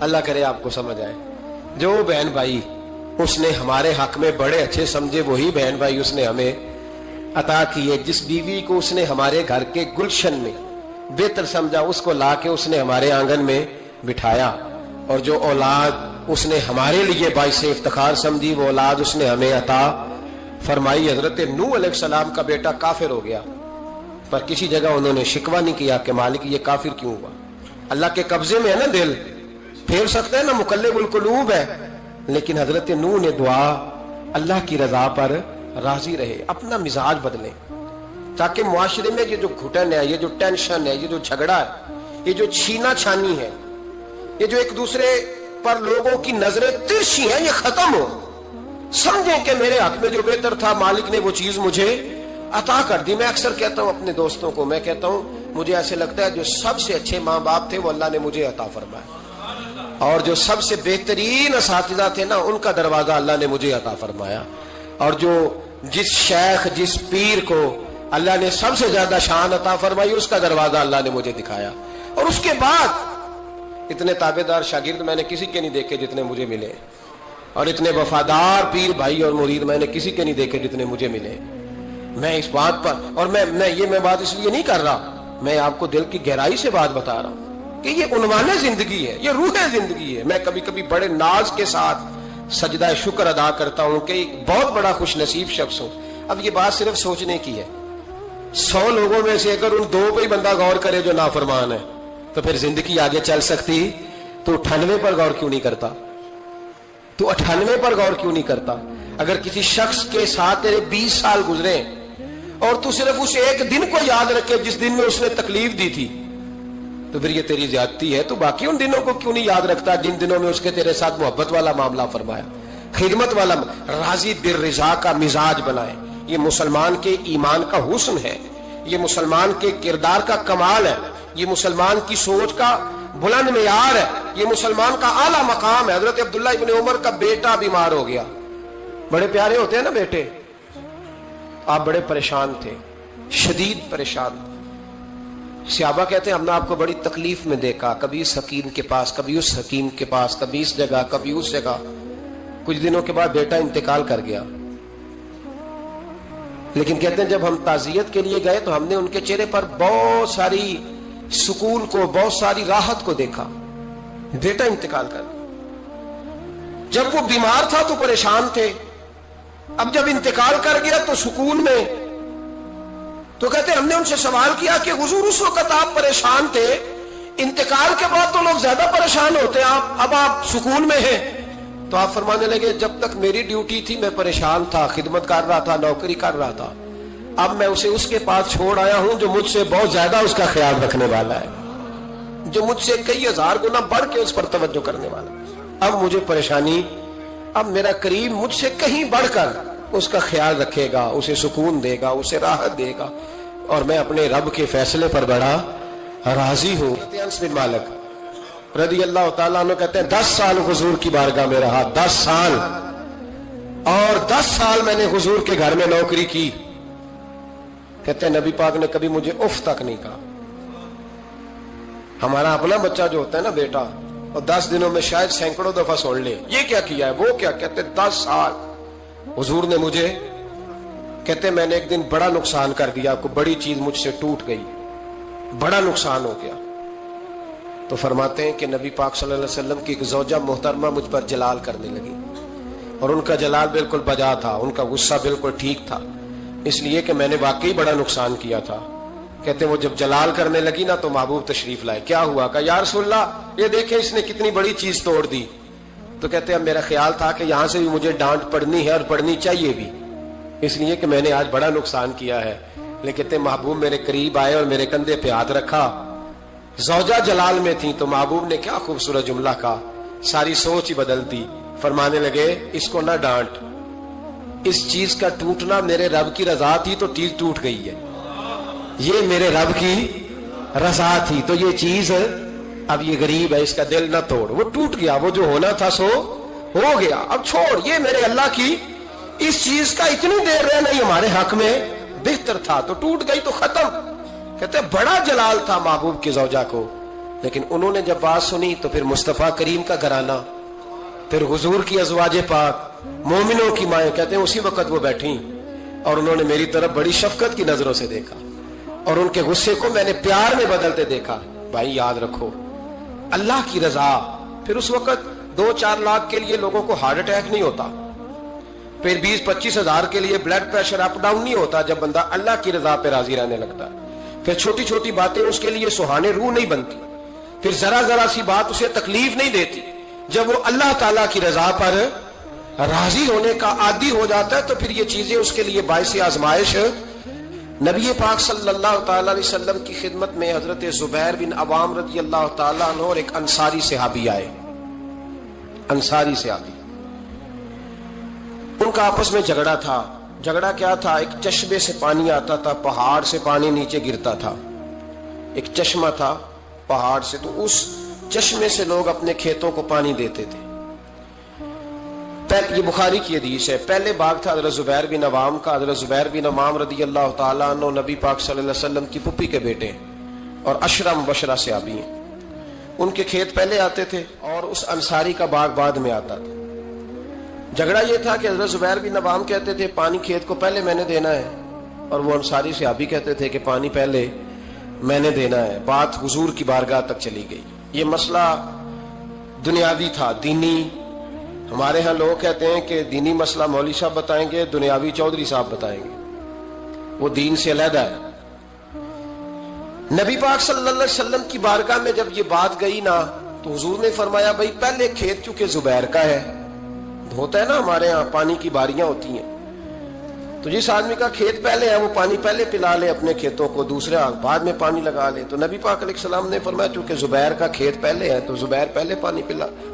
اللہ کرے آپ کو سمجھ آئے. جو بہن بھائی اس نے ہمارے حق میں بڑے اچھے سمجھے وہی بہن بھائی اس نے ہمیں عطا کیے. جس بیوی کو اس نے ہمارے گھر کے گلشن میں بہتر سمجھا اس کو لا کے اس نے ہمارے آنگن میں بٹھایا. اور جو اولاد اس نے ہمارے لیے باعث افتخار سمجھی وہ اولاد اس نے ہمیں عطا فرمائی. حضرت نوح علیہ السلام کا بیٹا کافر ہو گیا پر کسی جگہ انہوں نے شکوہ نہیں کیا کہ مالک یہ کافر کیوں ہوا. اللہ کے قبضے میں ہے نا دل, پھیر سکتے ہیں نا, مقلب القلوب ہے. لیکن حضرت نوح نے دعا اللہ کی رضا پر راضی رہے, اپنا مزاج بدلیں تاکہ معاشرے میں یہ جو گھٹن ہے, یہ جو ٹینشن ہے, یہ جو جھگڑا ہے, یہ جو چھینا چھانی ہے, یہ جو ایک دوسرے پر لوگوں کی نظریں ترچھی ہیں, یہ ختم ہو. سمجھیں کہ میرے حق میں جو بہتر تھا مالک نے وہ چیز مجھے عطا کر دی. میں اکثر کہتا ہوں اپنے دوستوں کو, میں کہتا ہوں مجھے ایسے لگتا ہے جو سب سے اچھے ماں باپ تھے وہ اللہ نے مجھے عطا فرمایا, اور جو سب سے بہترین اساتذہ تھے نا ان کا دروازہ اللہ نے مجھے عطا فرمایا. اور جو جس شیخ جس پیر کو اللہ نے سب سے زیادہ شان عطا فرمائی اس کا دروازہ اللہ نے مجھے دکھایا. اور اس کے بعد اتنے تابعدار شاگرد میں نے کسی کے نہیں دیکھے جتنے مجھے ملے, اور اتنے وفادار پیر بھائی اور مرید میں نے کسی کے نہیں دیکھے جتنے مجھے ملے. میں اس بات پر, اور میں بات اس لیے نہیں کر رہا, میں آپ کو دل کی گہرائی سے بات بتا رہا ہوں کہ یہ عنوان زندگی ہے, یہ روح زندگی ہے. میں کبھی کبھی بڑے ناز کے ساتھ سجدہ شکر ادا کرتا ہوں کہ ایک بہت بڑا خوش نصیب شخص ہوں. اب یہ بات صرف سوچنے کی ہے. 100 لوگوں میں سے اگر ان 2 پہ ہی بندہ غور کرے جو نافرمان ہے تو پھر زندگی آگے چل سکتی. تو 98 پر غور کیوں نہیں کرتا؟ تو 98 پر غور کیوں نہیں کرتا؟ اگر کسی شخص کے ساتھ تیرے 20 سال گزرے اور تو صرف اس ایک دن کو یاد رکھے جس دن میں اس نے تکلیف دی تھی تو پھر یہ تیری زیادتی ہے. تو باقی ان دنوں کو کیوں نہیں یاد رکھتا جن دنوں میں اس کے تیرے ساتھ محبت والا معاملہ فرمایا, خدمت والا, راضی بالرضا کا مزاج بنائے. یہ مسلمان کے ایمان کا حسن ہے, یہ مسلمان کے کردار کا کمال ہے, یہ مسلمان کی سوچ کا بلند معیار ہے, یہ مسلمان کا اعلیٰ مقام ہے. حضرت عبداللہ ابن عمر کا بیٹا بیمار ہو گیا. بڑے پیارے ہوتے ہیں نا بیٹے. آپ بڑے پریشان تھے, شدید پریشان تھے. صحابہ کہتے ہیں ہم نے آپ کو بڑی تکلیف میں دیکھا, کبھی اس حکیم کے پاس, کبھی اس حکیم کے پاس, کبھی اس جگہ, کبھی اس جگہ. کچھ دنوں کے بعد بیٹا انتقال کر گیا. لیکن کہتے ہیں جب ہم تعزیت کے لیے گئے تو ہم نے ان کے چہرے پر بہت ساری سکون کو, بہت ساری راحت کو دیکھا. بیٹا انتقال کر گیا. جب وہ بیمار تھا تو پریشان تھے, اب جب انتقال کر گیا تو سکون میں. تو کہتے ہیں ہم نے ان سے سوال کیا کہ حضور اس وقت آپ پریشان تھے, انتقال کے بعد تو لوگ زیادہ پریشان ہوتے ہیں, اب آپ سکون میں ہیں. تو آپ فرمانے لگے جب تک میری ڈیوٹی تھی میں پریشان تھا, خدمت کر رہا تھا, نوکری کر رہا تھا. اب میں اسے اس کے پاس چھوڑ آیا ہوں جو مجھ سے بہت زیادہ اس کا خیال رکھنے والا ہے, جو مجھ سے کئی 1000 گنا بڑھ کے اس پر توجہ کرنے والا. اب مجھے پریشانی, اب میرا قریب مجھ سے کہیں بڑھ کر اس کا خیال رکھے گا, اسے سکون دے گا, اسے راحت دے گا, اور میں اپنے رب کے فیصلے پر بڑا راضی ہوں. انس بن مالک رضی اللہ تعالیٰ عنہ کہتے ہیں 10 سال حضور کی بارگاہ میں رہا, 10 سال, اور 10 سال میں نے حضور کے گھر میں نوکری کی. کہتے ہیں نبی پاک نے کبھی مجھے اف تک نہیں کہا. ہمارا اپنا بچہ جو ہوتا ہے نا بیٹا, اور 10 دنوں میں شاید سینکڑوں دفعہ سن لے یہ کیا کیا ہے, وہ کیا. کہتے 10 سال حضور نے مجھے, کہتے میں نے ایک دن بڑا نقصان کر دیا, کوئی بڑی چیز مجھ سے ٹوٹ گئی, بڑا نقصان ہو گیا. تو فرماتے ہیں کہ نبی پاک صلی اللہ علیہ وسلم کی ایک زوجہ محترمہ مجھ پر جلال کرنے لگی, اور ان کا جلال بالکل بجا تھا, ان کا غصہ بالکل ٹھیک تھا, اس لیے کہ میں نے واقعی بڑا نقصان کیا تھا. کہتے ہیں وہ جب جلال کرنے لگی نا تو محبوب تشریف لائے. کیا ہوا؟ کہا یا رسول اللہ یہ دیکھیں اس نے کتنی بڑی چیز توڑ دی. تو کہتے ہیں میرا خیال تھا کہ یہاں سے بھی مجھے ڈانٹ پڑنی ہے اور پڑنی چاہیے بھی, اس لیے کہ میں نے آج بڑا نقصان کیا ہے. لیکن کہتے ہیں محبوب میرے قریب آئے اور میرے کندھے پہ ہاتھ رکھا. زوجہ جلال میں تھی تو محبوب نے کیا خوبصورت جملہ کہا, ساری سوچ ہی بدل دی. فرمانے لگے اس کو نہ ڈانٹ, اس چیز کا ٹوٹنا میرے رب کی رضا تھی تو چیز ٹوٹ گئی ہے, یہ میرے رب کی رضا تھی تو یہ چیز اب یہ غریب ہے, اس کا دل نہ توڑ, وہ ٹوٹ گیا, وہ جو ہونا تھا سو ہو گیا, اب چھوڑ, یہ میرے اللہ کی اس چیز کا اتنی دیر رہنا ہی ہمارے حق میں بہتر تھا, تو ٹوٹ گئی تو ختم. کہتے بڑا جلال تھا محبوب کی زوجہ کو, لیکن انہوں نے جب بات سنی تو پھر مصطفیٰ کریم کا گھرانہ، پھر حضور کی ازواج پاک، مومنوں کی مائیں، کہتے ہیں اسی وقت وہ بیٹھیں اور انہوں نے میری طرف بڑی شفقت کی نظروں سے دیکھا اور ان کے غصے کو میں نے پیار میں بدلتے دیکھا۔ بھائی یاد رکھو، اللہ کی رضا، پھر اس وقت 2-4 لاکھ کے لیے لوگوں کو ہارٹ اٹیک نہیں ہوتا، پھر 20-25 ہزار کے لیے بلڈ پریشر اپ ڈاؤن نہیں ہوتا جب بندہ اللہ کی رضا پہ راضی رہنے لگتا، پھر چھوٹی چھوٹی باتیں اس کے لیے سہانے روح نہیں بنتی، پھر ذرا ذرا سی بات اسے تکلیف نہیں دیتی۔ جب وہ اللہ تعالیٰ کی رضا پر راضی ہونے کا عادی ہو جاتا ہے تو پھر یہ چیزیں اس کے لیے باعث آزمائش۔ نبی پاک صلی اللہ تعالیٰ علیہ وسلم کی خدمت میں حضرت زبیر بن عوام رضی اللہ تعالیٰ عنہ اور ایک انصاری صحابی آئے، انصاری صحابی، ان کا آپس میں جھگڑا تھا۔ جھگڑا کیا تھا؟ ایک چشمے سے پانی آتا تھا، پہاڑ سے پانی نیچے گرتا تھا، ایک چشمہ تھا پہاڑ سے، تو اس چشمے سے لوگ اپنے کھیتوں کو پانی دیتے تھے۔ یہ بخاری کی حدیث ہے۔ پہلے باغ تھا حضرت زبیر بن عوام کا۔ حضرت زبیر بن عوام رضی اللہ تعالیٰ عنہ نبی پاک صلی اللہ علیہ وسلم کی پھپھی کے بیٹے اور عشرہ مبشرہ صحابی ہیں۔ ان کے کھیت پہلے آتے تھے اور اس انصاری کا باغ بعد میں آتا تھا۔ جھگڑا یہ تھا کہ حضرت زبیر بن عوام کہتے تھے پانی کھیت کو پہلے میں نے دینا ہے، اور وہ انصاری صحابی کہتے تھے کہ پانی پہلے میں نے دینا ہے۔ بات حضور کی بارگاہ تک چلی گئی۔ یہ مسئلہ دنیاوی تھا، دینی۔ ہمارے ہاں لوگ کہتے ہیں کہ دینی مسئلہ مولوی صاحب بتائیں گے، دنیاوی چودھری صاحب بتائیں گے، وہ دین سے علیحدہ ہے۔ نبی پاک صلی اللہ علیہ وسلم کی بارگاہ میں جب یہ بات گئی نا تو حضور نے فرمایا بھائی پہلے کھیت چونکہ زبیر کا ہے، ہوتا ہے نا ہمارے ہاں پانی کی باریاں ہوتی ہیں، تو جس آدمی کا کھیت پہلے ہے وہ پانی پہلے پلا لے اپنے کھیتوں کو، دوسرے بعد میں پانی لگا لے۔ تو نبی پاک علیہ السلام نے فرمایا چونکہ زبیر کا کھیت پہلے ہے تو زبیر پہلے پانی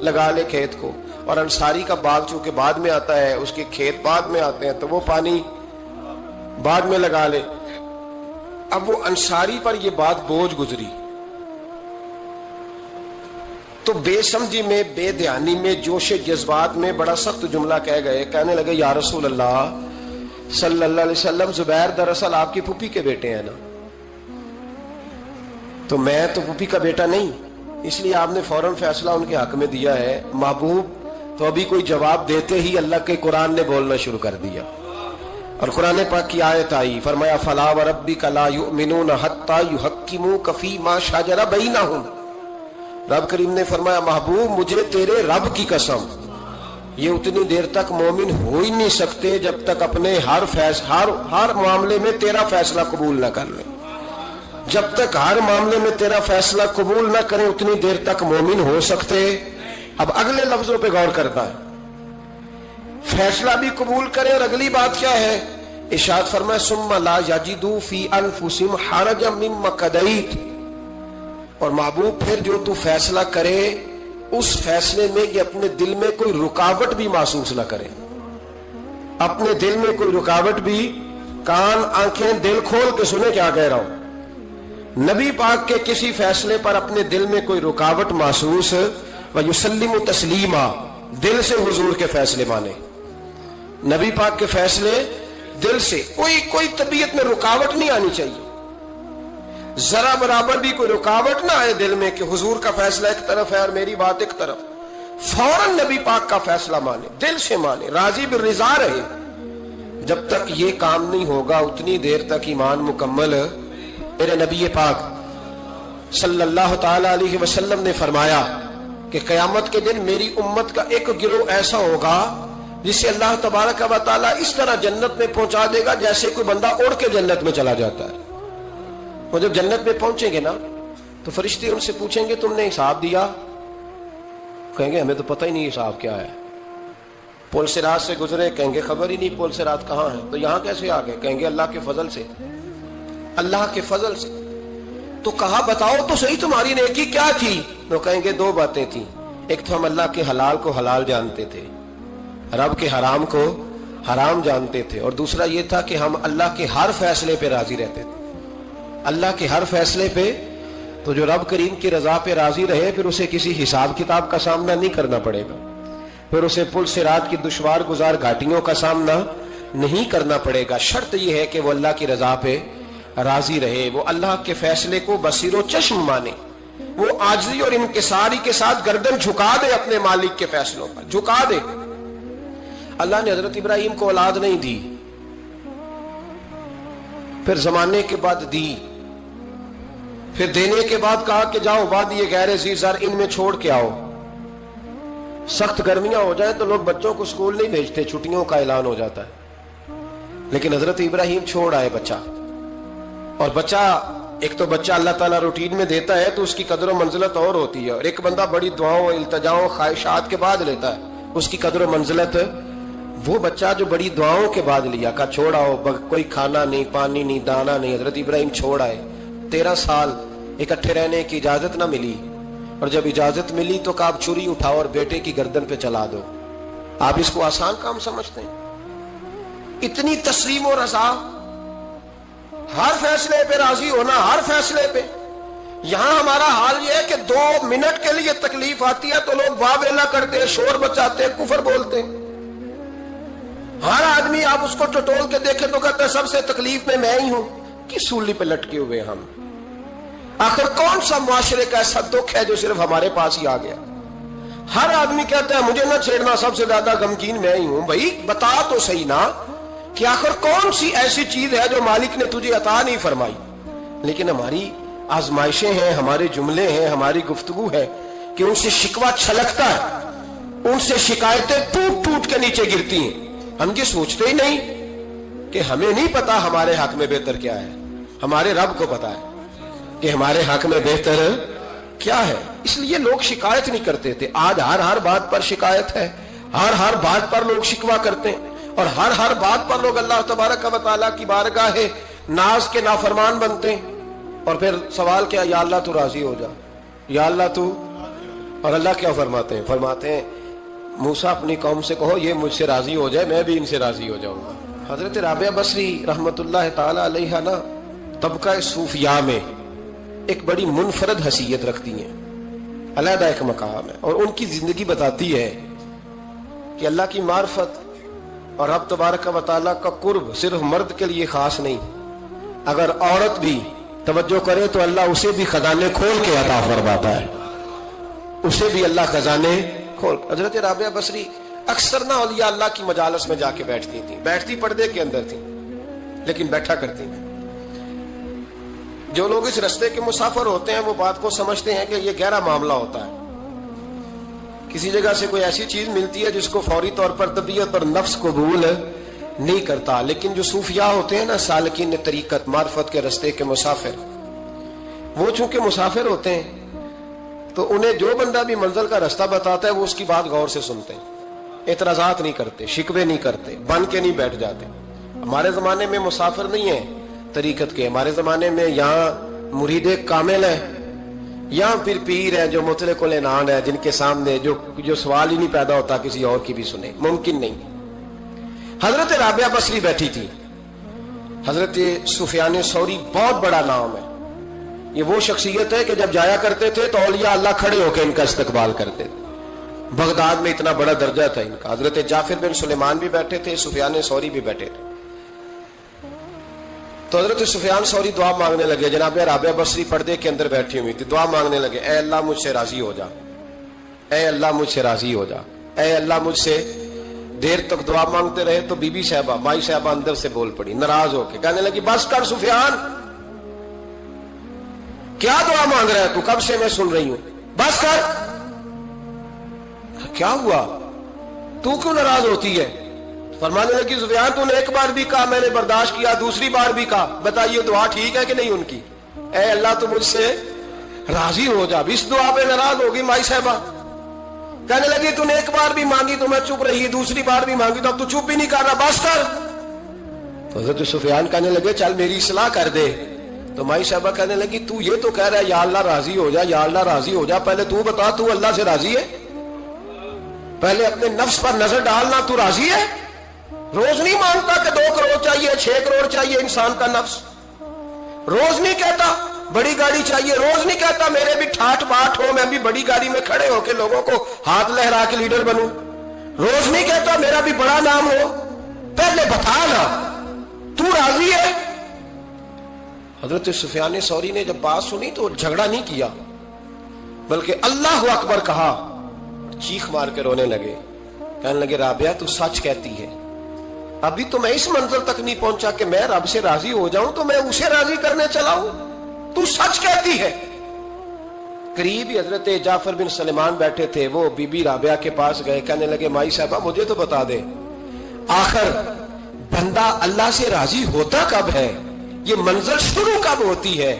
لگا لے کھیت کو، اور انصاری کا باغ چونکہ بعد میں آتا ہے، اس کے کھیت بعد میں آتے ہیں تو وہ پانی بعد میں لگا لے۔ اب وہ انصاری پر یہ بات بوجھ گزری تو بے سمجھی میں، بے دھیانی میں، جوش جذبات میں بڑا سخت جملہ کہہ گئے۔ کہنے لگے یا رسول اللہ صلی اللہ علیہ وسلم، زبیر دراصل آپ کی پھوپھی کے بیٹے ہیں نا، تو میں تو پھوپھی کا بیٹا نہیں، اس لیے آپ نے فوراً فیصلہ ان کے حق میں دیا ہے۔ محبوب تو ابھی کوئی جواب دیتے ہی اللہ کے قرآن نے بولنا شروع کر دیا، اور قرآن پاک کی آیت آئی، فرمایا فلا وربک لا یؤمنون حتی یحکموک فیما شجر بینہم۔ رب کریم نے فرمایا محبوب مجھے تیرے رب کی قسم، یہ اتنی دیر تک مومن ہو ہی نہیں سکتے جب تک اپنے ہر معاملے میں تیرا فیصلہ قبول نہ کر لیں۔ جب تک ہر معاملے میں تیرا فیصلہ قبول نہ کریں اتنی دیر تک مومن ہو سکتے۔ اب اگلے لفظوں پہ غور کرنا ہے، فیصلہ بھی قبول کریں، اور اگلی بات کیا ہے؟ ارشاد فرمایا ثم لا یجدوا فی انفسہم حرجا مما قضیت، اور محبوب پھر جو تو فیصلہ کرے اس فیصلے میں یہ اپنے دل میں کوئی رکاوٹ بھی محسوس نہ کرے، اپنے دل میں کوئی رکاوٹ بھی، کان آنکھیں دل کھول کے سنے کیا کہہ رہا ہوں، نبی پاک کے کسی فیصلے پر اپنے دل میں کوئی رکاوٹ محسوس، وَيُسَلِّمُ تَسْلِيمًا، دل سے حضور کے فیصلے مانے، نبی پاک کے فیصلے دل سے، کوئی طبیعت میں رکاوٹ نہیں آنی چاہیے، ذرا برابر بھی کوئی رکاوٹ نہ آئے دل میں کہ حضور کا فیصلہ ایک طرف ہے اور میری بات ایک طرف، فوراً نبی پاک کا فیصلہ مانے، دل سے مانے، راضی بالرضا رہے۔ جب تک یہ کام نہیں ہوگا اتنی دیر تک ایمان مکمل۔ میرے نبی پاک صلی اللہ تعالی علیہ وسلم نے فرمایا کہ قیامت کے دن میری امت کا ایک گروہ ایسا ہوگا جسے اللہ تبارک و تعالیٰ اس طرح جنت میں پہنچا دے گا جیسے کوئی بندہ اڑ کے جنت میں چلا جاتا ہے۔ وہ جب جنت میں پہنچیں گے نا تو فرشتے ان سے پوچھیں گے تم نے حساب دیا؟ کہیں گے ہمیں تو پتہ ہی نہیں حساب کیا ہے۔ پل صراط سے گزرے، کہیں گے خبر ہی نہیں پل صراط کہاں ہے، تو یہاں کیسے آ گئے؟ کہیں گے اللہ کے فضل سے، اللہ کے فضل سے۔ تو کہا بتاؤ تو صحیح تمہاری نیکی کیا تھی؟ تو کہیں گے دو باتیں تھیں، ایک تو ہم اللہ کے حلال کو حلال جانتے تھے، رب کے حرام کو حرام جانتے تھے، اور دوسرا یہ تھا کہ ہم اللہ کے ہر فیصلے پہ راضی رہتے تھے، اللہ کے ہر فیصلے پہ۔ تو جو رب کریم کی رضا پہ راضی رہے پھر اسے کسی حساب کتاب کا سامنا نہیں کرنا پڑے گا، پھر اسے پل صراط کی دشوار گزار گھاٹیوں کا سامنا نہیں کرنا پڑے گا۔ شرط یہ ہے کہ وہ اللہ کی رضا پہ راضی رہے، وہ اللہ کے فیصلے کو بصیر و چشم مانے، وہ عاجزی اور انکساری کے ساتھ گردن جھکا دے اپنے مالک کے فیصلوں پر، جھکا دے۔ اللہ نے حضرت ابراہیم کو اولاد نہیں دی، پھر زمانے کے بعد دی، پھر دینے کے بعد کہا کہ جاؤ وادی غیر ذی زرع ان میں چھوڑ کے آؤ۔ سخت گرمیاں ہو جائیں تو لوگ بچوں کو اسکول نہیں بھیجتے، چھٹیوں کا اعلان ہو جاتا ہے، لیکن حضرت ابراہیم چھوڑ آئے بچہ۔ اور بچہ، ایک تو بچہ اللہ تعالیٰ روٹین میں دیتا ہے تو اس کی قدر و منزلت اور ہوتی ہے، اور ایک بندہ بڑی دعاؤں التجاؤں خواہشات کے بعد لیتا ہے، اس کی قدر و منزلت۔ وہ بچہ جو بڑی دعاؤں کے بعد لیا، کہا چھوڑاؤ، کوئی کھانا نہیں، پانی نہیں، دانا نہیں، حضرت ابراہیم چھوڑ آئے۔ 13 سال اکٹھے رہنے کی اجازت نہ ملی، اور جب اجازت ملی تو کہا اب چھری اٹھاؤ اور بیٹے کی گردن پہ چلا دو۔ آپ اس کو آسان کام سمجھتے ہیں؟ اتنی تسلیم و رضا، ہر فیصلے پہ راضی ہونا، ہر فیصلے پہ۔ یہاں ہمارا حال یہ ہے کہ 2 منٹ کے لیے تکلیف آتی ہے تو لوگ واہ ویلا کرتے ہیں، شور بچاتے ہیں، کفر بولتے ہیں۔ ہر آدمی آپ اس کو ٹٹول کے دیکھیں تو کہتے ہیں سب سے تکلیف میں ہی ہوں۔ کس سولی پہ لٹکے ہوئے ہم؟ آخر کون سا معاشرے کا ایسا دکھ ہے جو صرف ہمارے پاس ہی آ گیا؟ ہر آدمی کہتا ہے مجھے نہ چھیڑنا، سب سے زیادہ غمگین میں ہی ہوں۔ بھائی بتا تو صحیح نا کہ آخر کون سی ایسی چیز ہے جو مالک نے تجھے عطا نہیں فرمائی؟ لیکن ہماری آزمائشیں ہیں، ہمارے جملے ہیں، ہماری گفتگو ہے کہ ان سے شکوہ چھلکتا ہے، ان سے شکایتیں ٹوٹ ٹوٹ کے نیچے گرتی ہیں۔ ہم یہ سوچتے ہی نہیں کہ ہمیں نہیں پتا ہمارے حق میں بہتر کیا ہے، ہمارے رب کو پتا ہے کہ ہمارے حق میں بہتر کیا ہے۔ اس لیے لوگ شکایت نہیں کرتے تھے، آج ہر بات پر شکایت ہے، ہر بات پر لوگ شکوہ کرتے ہیں، اور ہر بات پر لوگ اللہ تبارک و تعالیٰ کی بارگاہ ناز کے نافرمان بنتے ہیں۔ اور پھر سوال کیا، یا اللہ تو راضی ہو جا، یا اللہ تو۔ اور اللہ کیا فرماتے ہیں موسیٰ اپنی قوم سے کہو یہ مجھ سے راضی ہو جائے، میں بھی ان سے راضی ہو جاؤں گا۔ حضرت رابعہ بصری رحمت اللہ تعالی علیہ نا طبقہ صوفیاء میں ایک بڑی منفرد حیثیت رکھتی ہیں، علیحدہ ایک مقام ہے، اور ان کی زندگی بتاتی ہے کہ اللہ کی معرفت اور رب تبارک و تعالیٰ کا قرب صرف مرد کے لیے خاص نہیں، اگر عورت بھی توجہ کرے تو اللہ اسے بھی خزانے کھول کے عطا فرماتا ہے، اسے بھی اللہ خزانے کھول۔ حضرت رابعہ بصری اکثر نہ اولیاء اللہ کی مجالس میں جا کے بیٹھتی تھیں، بیٹھتی پردے کے اندر تھیں لیکن بیٹھا کرتی تھیں۔ جو لوگ اس رستے کے مسافر ہوتے ہیں وہ بات کو سمجھتے ہیں کہ یہ گہرا معاملہ ہوتا ہے، کسی جگہ سے کوئی ایسی چیز ملتی ہے جس کو فوری طور پر طبیعت اور نفس قبول نہیں کرتا، لیکن جو صوفیاء ہوتے ہیں نا، سالکین طریقت، معرفت کے رستے کے مسافر، وہ چونکہ مسافر ہوتے ہیں تو انہیں جو بندہ بھی منزل کا رستہ بتاتا ہے وہ اس کی بات غور سے سنتے ہیں، اعتراضات نہیں کرتے، شکوے نہیں کرتے، بن کے نہیں بیٹھ جاتے۔ ہمارے زمانے میں مسافر نہیں ہے طریقت کے، ہمارے زمانے میں یہاں مرید کامل ہے، یہاں پھر پیر ہے جو مطلق العنان ہے، جن کے سامنے جو سوال ہی نہیں پیدا ہوتا کسی اور کی بھی سنے، ممکن نہیں۔ حضرت رابعہ بصری بیٹھی تھی، حضرت سفیان ثوری بہت بڑا نام ہے، یہ وہ شخصیت ہے کہ جب جایا کرتے تھے تو اولیاء اللہ کھڑے ہو کے ان کا استقبال کرتے تھے، بغداد میں اتنا بڑا درجہ تھا ان کا۔ حضرت جعفر بن سلیمان بھی بیٹھے تھے، سفیان ثوری بھی بیٹھے تھے، تو حضرت سفیان ثوری دعا مانگنے لگے، جناب رابعہ بصری پردے کے اندر بیٹھی ہوئی تھی، دعا مانگنے لگے، اے اللہ مجھ سے راضی ہو جا، اے اللہ مجھ سے راضی ہو جا، اے اللہ مجھ سے۔ دیر تک دعا مانگتے رہے تو بی بی صاحبہ، مائی صاحبہ اندر سے بول پڑی ناراض ہو کے، کہنے لگی بس کر سفیان، کیا دعا مانگ رہا ہے تو، کب سے میں سن رہی ہوں، بس کر۔ کیا ہوا، تو کیوں ناراض ہوتی ہے؟ فرمانے لگی سفیان تو نے ایک بار بھی کہا میں نے برداشت کیا، دوسری بار بھی کہا، بتائیے دعا ٹھیک ہے کہ نہیں ان کی؟ اے اللہ تو مجھ سے راضی ہو جا، اس دعا پہ ناراض ہوگی مائی صاحبہ، کہنے لگی تو نے ایک بار بھی مانگی تو میں چپ رہی، دوسری بار بھی مانگی تو اب تو چپ ہی نہیں کر رہا، بس کر۔ تو حضرت سفیان کہنے لگے چل میری اصلاح کر دے، تو مائی صاحبہ کہنے لگی تو یہ تو کہہ رہا ہے یا اللہ راضی ہو جا، یا اللہ راضی ہو جا، پہلے تو بتا تو اللہ سے راضی ہے؟ پہلے اپنے نفس پر نظر ڈالنا، تو راضی ہے؟ روز نہیں مانگتا کہ 2 کروڑ چاہیے، 6 کروڑ چاہیے، انسان کا نفس روز نہیں کہتا بڑی گاڑی چاہیے، روز نہیں کہتا میرے بھی ٹھاٹ باٹ ہو، میں بھی بڑی گاڑی میں کھڑے ہو کے لوگوں کو ہاتھ لہرا کے لیڈر بنوں، روز نہیں کہتا میرا بھی بڑا نام ہو، پہلے بتا نا تو راضی ہے؟ حضرت سفیان ثوری نے جب بات سنی تو جھگڑا نہیں کیا، بلکہ اللہ اکبر کہا، چیخ مار کے رونے لگے، کہنے لگے رابعہ تو سچ کہتی ہے، ابھی تو میں اس منزل تک نہیں پہنچا کہ میں رب سے راضی ہو جاؤں تو میں اسے راضی کرنے چلا ہوں، تو سچ کہتی ہے۔ قریب ہی حضرت جعفر بن سلیمان بیٹھے تھے، وہ بی بی رابعہ کے پاس گئے، کہنے لگے مائی صاحبہ مجھے تو بتا دے آخر بندہ اللہ سے راضی ہوتا کب ہے، یہ منزل شروع کب ہوتی ہے؟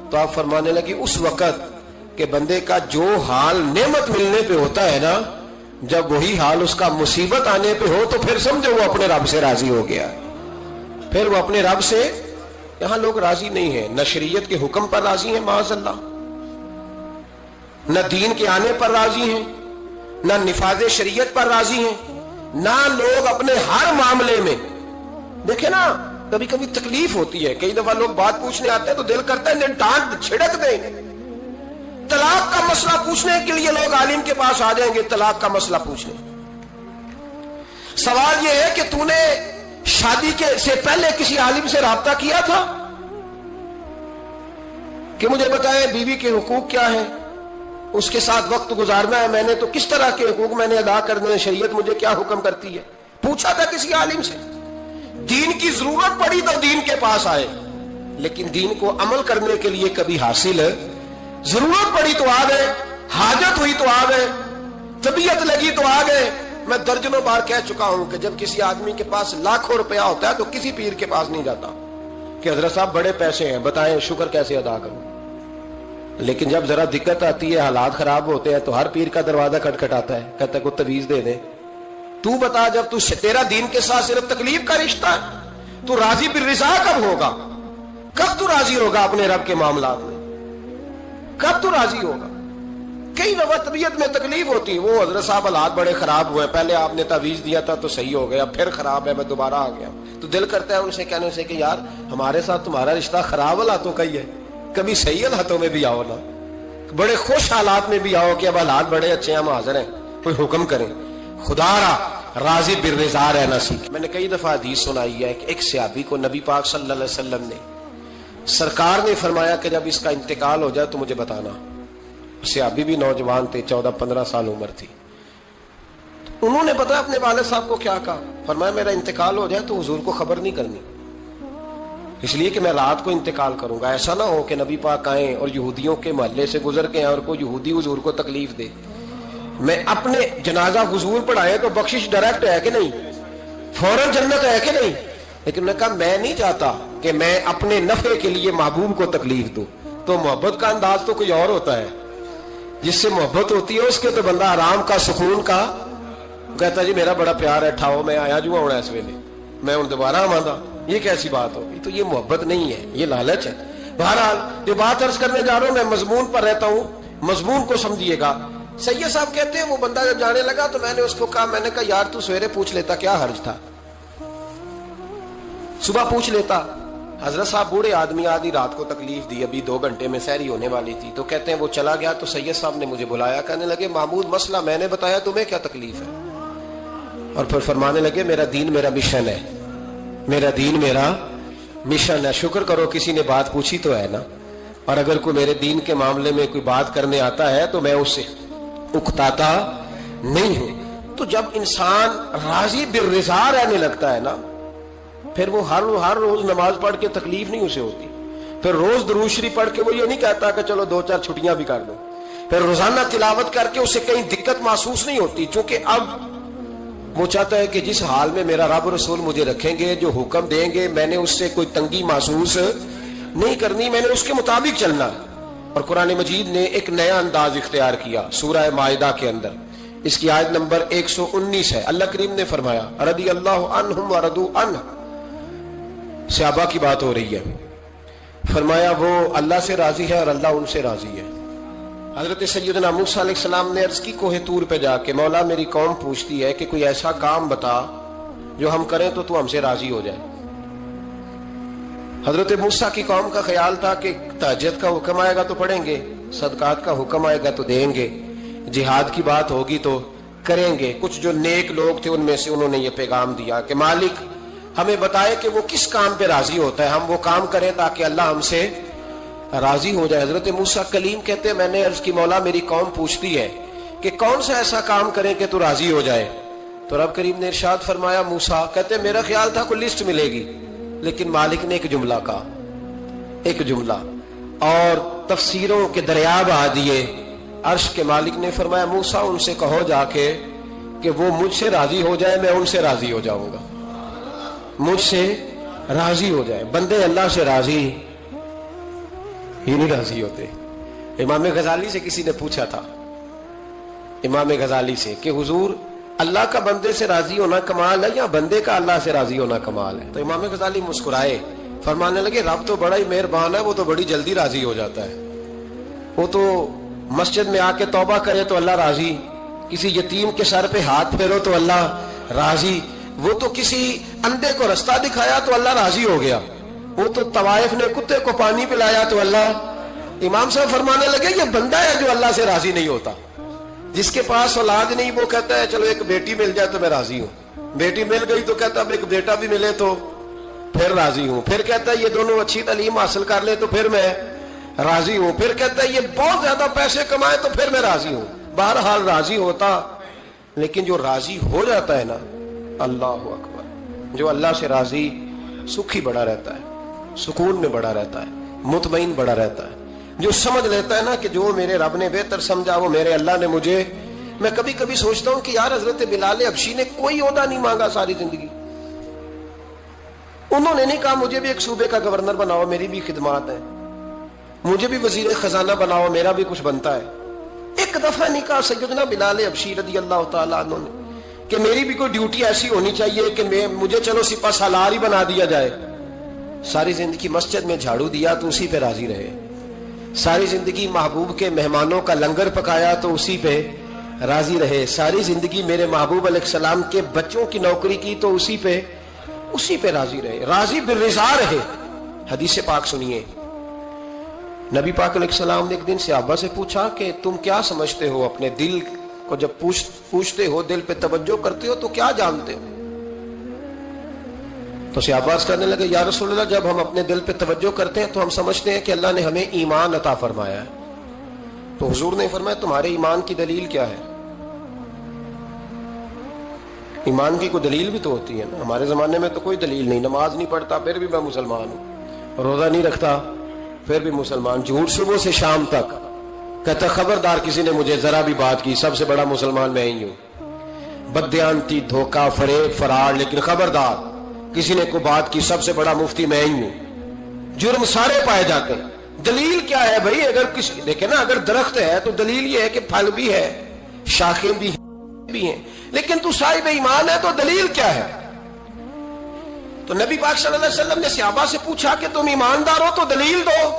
تو آپ فرمانے لگے اس وقت کہ بندے کا جو حال نعمت ملنے پہ ہوتا ہے نا، جب وہی حال اس کا مصیبت آنے پہ ہو تو پھر سمجھو وہ اپنے رب سے راضی ہو گیا، پھر وہ اپنے رب سے۔ یہاں لوگ راضی نہیں ہیں، نہ شریعت کے حکم پر راضی ہیں معاذ اللہ، نہ دین کے آنے پر راضی ہیں، نہ نفاذ شریعت پر راضی ہیں، نہ لوگ اپنے ہر معاملے میں۔ دیکھیں نا کبھی کبھی تکلیف ہوتی ہے، کئی دفعہ لوگ بات پوچھنے آتے ہیں تو دل کرتا ہے انہیں ڈانٹ چھڑک دیں۔ طلاق کا مسئلہ پوچھنے کے لیے لوگ عالم کے پاس آ جائیں گے، طلاق کا مسئلہ پوچھنے۔ سوال یہ ہے کہ تو نے شادی سے پہلے کسی عالم سے رابطہ کیا تھا کہ مجھے بتائیں بیوی کے حقوق کیا ہیں، اس کے ساتھ وقت گزارنا ہے، میں نے تو کس طرح کے حقوق میں نے ادا کرنے ہیں، شریعت مجھے کیا حکم کرتی ہے؟ پوچھا تھا کسی عالم سے؟ دین کی ضرورت پڑی تو دین کے پاس آئے، لیکن دین کو عمل کرنے کے لیے کبھی حاصل ضرورت پڑی تو آ گئے، حاجت ہوئی تو آ گئے، طبیعت لگی تو آ گئے۔ میں درجنوں بار کہہ چکا ہوں کہ جب کسی آدمی کے پاس لاکھوں روپیہ ہوتا ہے تو کسی پیر کے پاس نہیں جاتا کہ حضرت صاحب بڑے پیسے ہیں بتائیں شکر کیسے ادا کروں، لیکن جب ذرا دقت آتی ہے، حالات خراب ہوتے ہیں تو ہر پیر کا دروازہ کھٹکھٹاتا ہے، کہتا ہے کوئی تعویذ دے دے۔ تو بتا جب تیرا دین کے ساتھ صرف تکلیف کا رشتہ ہے تو راضی بالرضا کب ہوگا؟ کب تو راضی ہوگا اپنے رب کے معاملات میں؟ کب تو راضی ہوگا؟ کئی دفعہ طبیعت میں تکلیف ہوتی ہے، وہ حضرت صاحب حالات بڑے خراب ہوئے، پہلے آپ نے تعویذ دیا تھا تو صحیح ہو گیا، پھر خراب ہے میں دوبارہ آ گیا، تو دل کرتا ہے ان سے کہنے سے کہ یار ہمارے ساتھ تمہارا رشتہ خراب حالاتوں کا ہی ہے، کبھی صحیح حالاتوں میں بھی آؤ نا، بڑے خوش حالات میں بھی آؤ کہ اب حالات بڑے اچھے ہیں، ہم حاضر ہیں، کوئی حکم کریں۔ خدا راضی بالرضا رہنا سیکھ۔ میں نے کئی دفعہ حدیث سنائی ہے کہ ایک صحابی کو نبی پاک صلی اللہ علیہ وسلم نے، سرکار نے فرمایا کہ جب اس کا انتقال ہو جائے تو مجھے بتانا۔ صحابی بھی نوجوان تھے، 14-15 سال عمر تھی۔ انہوں نے پتا اپنے والد صاحب کو کیا کہا، فرمایا میرا انتقال ہو جائے تو حضور کو خبر نہیں کرنی، اس لیے کہ میں رات کو انتقال کروں گا، ایسا نہ ہو کہ نبی پاک آئیں اور یہودیوں کے محلے سے گزر کے اور کوئی یہودی حضور کو تکلیف دے۔ میں اپنے جنازہ حضور پڑھائے تو بخشش ڈائریکٹ ہے کہ نہیں، فوراً جنت ہے کہ نہیں، لیکن انہوں نے کہا میں نہیں چاہتا کہ میں اپنے نفع کے لیے محبوب کو تکلیف دوں۔ تو محبت کا انداز تو کوئی اور ہوتا ہے، جس سے محبت ہوتی ہے اس کے تو بندہ آرام کا، سکون کا، کہتا جی میرا بڑا پیار ہے، ٹھاؤ میں آیا جو ہونا اس ویلے، میں ان دوبارہ آماں، یہ کیسی بات ہوگی؟ تو یہ محبت نہیں ہے، یہ لالچ ہے۔ بہرحال جو بات عرض کرنے جا رہا ہوں، میں مضمون پر رہتا ہوں، مضمون کو سمجھیے گا۔ سید صاحب کہتے ہیں وہ بندہ جب جانے لگا تو میں نے اس کو کہا، میں نے کہا یار تو سویرے پوچھ لیتا، کیا حرج تھا، صبح پوچھ لیتا۔ حضرت صاحب بوڑھے آدمی، آدھی رات کو تکلیف دی، ابھی 2 گھنٹے میں سحری ہونے والی تھی، تو کہتے ہیں وہ چلا گیا تو سید صاحب نے مجھے بلایا، کہنے لگے محمود مسئلہ میں نے بتایا، تمہیں کیا تکلیف ہے؟ اور پھر فرمانے لگے میرا دین میرا مشن ہے، میرا دین میرا مشن ہے، شکر کرو کسی نے بات پوچھی تو ہے نا، اور اگر کوئی میرے دین کے معاملے میں کوئی بات کرنے آتا ہے تو میں اس سے اکتاتا نہیں ہوں۔ تو جب انسان راضی بالرضا رہنے لگتا ہے نا، پھر وہ ہر روز نماز پڑھ کے تکلیف نہیں اسے ہوتی، پھر روز درود شریف پڑھ کے وہ یہ نہیں کہتا کہ چلو 2-4 چھٹیاں بھی کر دو، پھر روزانہ تلاوت کر کے اسے کہیں دقت محسوس نہیں ہوتی، چونکہ اب وہ چاہتا ہے کہ جس حال میں میرا رب رسول مجھے رکھیں گے، جو حکم دیں گے، میں نے اس سے کوئی تنگی محسوس نہیں کرنی، میں نے اس کے مطابق چلنا۔ اور قرآن مجید نے ایک نیا انداز اختیار کیا سورہ مائدہ کے اندر، اس کی آیت نمبر 119 ہے۔ اللہ کریم نے فرمایا رضی اللہ عنہم ورضوا عنہ، صحابہ کی بات ہو رہی ہے، فرمایا وہ اللہ سے راضی ہے اور اللہ ان سے راضی ہے۔ حضرت سیدنا موسیٰ علیہ السلام نے عرض کی کوہ طور پہ جا کے، مولا میری قوم پوچھتی ہے کہ کوئی ایسا کام بتا جو ہم کریں تو تو ہم سے راضی ہو جائے۔ حضرت موسیٰ کی قوم کا خیال تھا کہ تہجد کا حکم آئے گا تو پڑھیں گے، صدقات کا حکم آئے گا تو دیں گے، جہاد کی بات ہوگی تو کریں گے۔ کچھ جو نیک لوگ تھے ان میں سے انہوں نے یہ پیغام دیا کہ مالک ہمیں بتائے کہ وہ کس کام پہ راضی ہوتا ہے، ہم وہ کام کریں تاکہ اللہ ہم سے راضی ہو جائے. حضرت موسیٰ کلیم کہتے ہیں میں نے عرض کی مولا میری قوم پوچھتی ہے کہ کون سا ایسا کام کریں کہ تو راضی ہو جائے. تو رب کریم نے ارشاد فرمایا موسیٰ کہتے میرا خیال تھا کوئی لسٹ ملے گی، لیکن مالک نے ایک جملہ کہا، ایک جملہ، اور تفسیروں کے دریا بہا دیے. عرش کے مالک نے فرمایا موسیٰ ان سے کہو جا کے کہ وہ مجھ سے راضی ہو جائے، میں ان سے راضی ہو جاؤں گا. مجھ سے راضی ہو جائے. بندے اللہ سے راضی ہی نہیں راضی ہوتے. امام غزالی سے کسی نے پوچھا تھا، امام غزالی سے، کہ حضور اللہ کا بندے سے راضی ہونا کمال ہے یا بندے کا اللہ سے راضی ہونا کمال ہے؟ تو امام غزالی مسکرائے، فرمانے لگے رب تو بڑا ہی مہربان ہے، وہ تو بڑی جلدی راضی ہو جاتا ہے. وہ تو مسجد میں آ کے توبہ کرے تو اللہ راضی، کسی یتیم کے سر پہ ہاتھ پھیرو تو اللہ راضی، وہ تو کسی اندھے کو رستہ دکھایا تو اللہ راضی ہو گیا، وہ تو طوائف نے کتے کو پانی پلایا تو اللہ. امام صاحب فرمانے لگے یہ بندہ ہے جو اللہ سے راضی نہیں ہوتا. جس کے پاس اولاد نہیں وہ کہتا ہے چلو ایک بیٹی مل جائے تو میں راضی ہوں، بیٹی مل گئی تو کہتا اب ایک بیٹا بھی ملے تو پھر راضی ہوں، پھر کہتا ہے یہ دونوں اچھی تعلیم حاصل کر لے تو پھر میں راضی ہوں، پھر کہتا ہے یہ بہت زیادہ پیسے کمائے تو پھر میں راضی ہوں. بہرحال راضی ہوتا، لیکن جو راضی ہو جاتا ہے نا، اللہ اکبر، جو اللہ سے راضی سکھی بڑا رہتا ہے، سکون میں بڑا رہتا ہے، مطمئن بڑا رہتا ہے. جو سمجھ لیتا ہے نا کہ جو میرے رب نے بہتر سمجھا وہ میرے اللہ نے مجھے. میں کبھی کبھی سوچتا ہوں کہ یار حضرت بلال حبشی نے کوئی عہدہ نہیں مانگا ساری زندگی. انہوں نے نہیں کہا مجھے بھی ایک صوبے کا گورنر بناؤ میری بھی خدمات ہے، مجھے بھی وزیر خزانہ بناؤ میرا بھی کچھ بنتا ہے. ایک دفعہ نہیں کہا سیدنا بلال حبشی رضی اللہ تعالیٰ عنہ نے کہ میری بھی کوئی ڈیوٹی ایسی ہونی چاہیے کہ مجھے چلو سپہ سالار ہی بنا دیا جائے. ساری زندگی مسجد میں جھاڑو دیا تو اسی پہ راضی رہے، ساری زندگی محبوب کے مہمانوں کا لنگر پکایا تو اسی پہ راضی رہے، ساری زندگی میرے محبوب علیہ السلام کے بچوں کی نوکری کی تو اسی پہ راضی رہے، راضی بالرضا رہے. حدیث پاک سنیے، نبی پاک علیہ السلام نے ایک دن صحابہ سے پوچھا کہ تم کیا سمجھتے ہو، اپنے دل کو جب پوچھتے ہو، دل پہ توجہ کرتے ہو تو کیا جانتے ہو؟ تو صحابہ کہنے لگے یا رسول اللہ جب ہم اپنے دل پہ توجہ کرتے ہیں تو ہم سمجھتے ہیں کہ اللہ نے ہمیں ایمان عطا فرمایا ہے. تو حضور نے فرمایا تمہارے ایمان کی دلیل کیا ہے؟ ایمان کی کوئی دلیل بھی تو ہوتی ہے نا. ہمارے زمانے میں تو کوئی دلیل نہیں، نماز نہیں پڑھتا پھر بھی میں مسلمان ہوں، روزہ نہیں رکھتا پھر بھی مسلمان، جھوٹ صبح سے شام تک، کہتا خبردار کسی نے مجھے ذرا بھی بات کی سب سے بڑا مسلمان میں ہی ہوں. بددیانتی، دھوکہ، فریب، فرار، لیکن خبردار کسی نے کوئی بات کی سب سے بڑا مفتی میں ہی ہوں. جرم سارے پائے جاتے ہیں. دلیل کیا ہے بھائی؟ اگر کسی دیکھیں نا، اگر درخت ہے تو دلیل یہ ہے کہ پھل بھی ہے، شاخیں بھی ہیں، لیکن تو صاحب ایمان ہے تو دلیل کیا ہے؟ تو نبی پاک صلی اللہ علیہ وسلم نے صحابہ سے پوچھا کہ تم ایماندار ہو تو دلیل دو.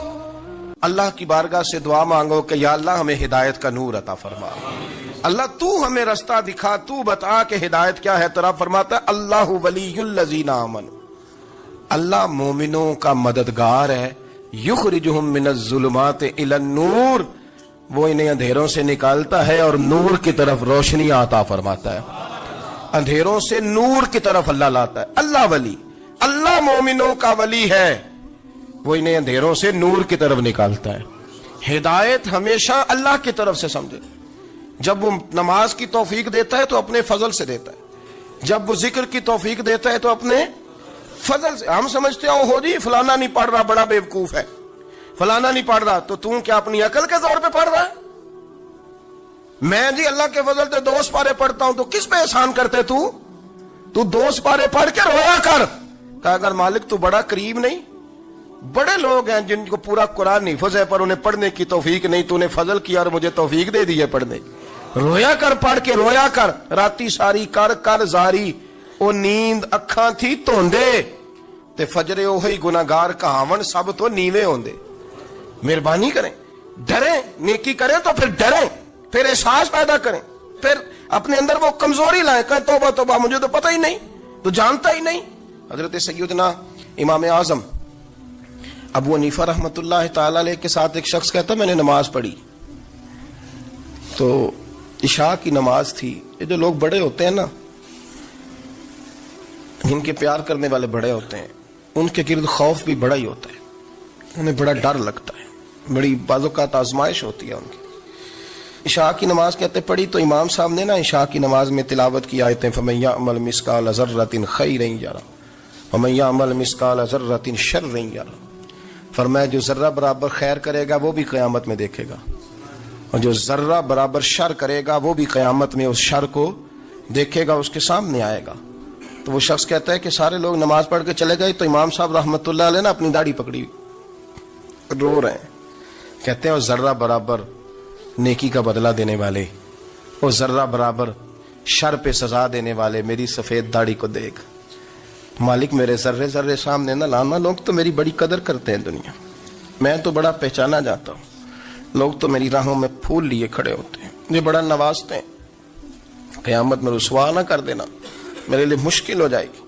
اللہ کی بارگاہ سے دعا مانگو کہ یا اللہ ہمیں ہدایت کا نور عطا فرما، اللہ تو ہمیں رستہ دکھا، تو بتا کہ ہدایت کیا ہے. ترا فرماتا ہے اللہ ولی الذین آمنوا، اللہ مومنوں کا مددگار ہے. یخرجہم من الظلمات الی النور، وہ انہیں اندھیروں سے نکالتا ہے اور نور کی طرف روشنی عطا فرماتا ہے. اندھیروں سے نور کی طرف اللہ لاتا ہے. اللہ ولی، اللہ مومنوں کا ولی ہے، وہ انہیں اندھیروں سے نور کی طرف نکالتا ہے. ہدایت ہمیشہ اللہ کی طرف سے سمجھے. جب وہ نماز کی توفیق دیتا ہے تو اپنے فضل سے دیتا ہے، جب وہ ذکر کی توفیق دیتا ہے تو اپنے فضل سے. ہم سمجھتے ہو جی فلانا نہیں پڑھ رہا بڑا بیوقوف ہے، فلانا نہیں پڑھ رہا، تو تم کیا اپنی عقل کے زور پہ پڑھ رہا ہے؟ میں جی اللہ کے فضل سے 2 سپارے پڑھتا ہوں تو کس پہ احسان کرتے؟ تو 2 سپارے پڑھ کے رویا کر. کہا اگر مالک تو بڑا قریب نہیں، بڑے لوگ ہیں جن کو پورا قرآن حفظ ہے پر انہیں پڑھنے کی توفیق نہیں، تو انہیں فضل کیا اور مجھے توفیق دے دی ہے پڑھنے. رویا کر، پڑھ کے رویا کر. راتی ساری کر زاری، او نیند اکھاں تھی توندے تے فجرے اوہی گناہگار کہاون سب تو نیوے ہوندے. مہربانی کریں، ڈریں، نیکی کریں تو پھر ڈریں، پھر احساس پیدا کریں، پھر اپنے اندر وہ کمزوری لائیں کہ توبہ توبہ مجھے تو پتہ ہی نہیں، تو جانتا ہی نہیں. حضرت سیدنا امام اعظم ابو حنیفہ رحمۃ اللہ تعالی علیہ کے ساتھ ایک شخص کہتا میں نے نماز پڑھی تو عشاء کی نماز تھی. یہ جو لوگ بڑے ہوتے ہیں نا، جن کے پیار کرنے والے بڑے ہوتے ہیں، ان کے گرد خوف بھی بڑا ہی ہوتا ہے، انہیں بڑا ڈر لگتا ہے. بڑی بعض اوقات آزمائش ہوتی ہے ان کی. عشاء کی نماز کہتے پڑھی تو امام صاحب نے نا عشاء کی نماز میں تلاوت کی آیتیں فَمَن يَعْمَلْ مِثْقَالَ ذَرَّةٍ خَيْرًا يَرَهُ وَمَن يَعْمَلْ مِثْقَالَ ذَرَّةٍ شَرًّا يَرَهُ. فرمایا جو ذرہ برابر خیر کرے گا وہ بھی قیامت میں دیکھے گا، اور جو ذرہ برابر شر کرے گا وہ بھی قیامت میں اس شر کو دیکھے گا، اس کے سامنے آئے گا. تو وہ شخص کہتا ہے کہ سارے لوگ نماز پڑھ کے چلے گئے تو امام صاحب رحمۃ اللہ علیہ نے اپنی داڑھی پکڑی رو رہے ہیں. کہتے ہیں وہ ذرہ برابر نیکی کا بدلہ دینے والے، وہ ذرہ برابر شر پہ سزا دینے والے میری سفید داڑھی کو دیکھ. مالک میرے ذرے ذرے سامنے نہ لانا، لوگ تو میری بڑی قدر کرتے ہیں دنیا، میں تو بڑا پہچانا جاتا ہوں، لوگ تو میری راہوں میں پھول لیے کھڑے ہوتے ہیں، مجھے بڑا نوازتے ہیں. قیامت میں رسوا نہ کر دینا، میرے لیے مشکل ہو جائے گی.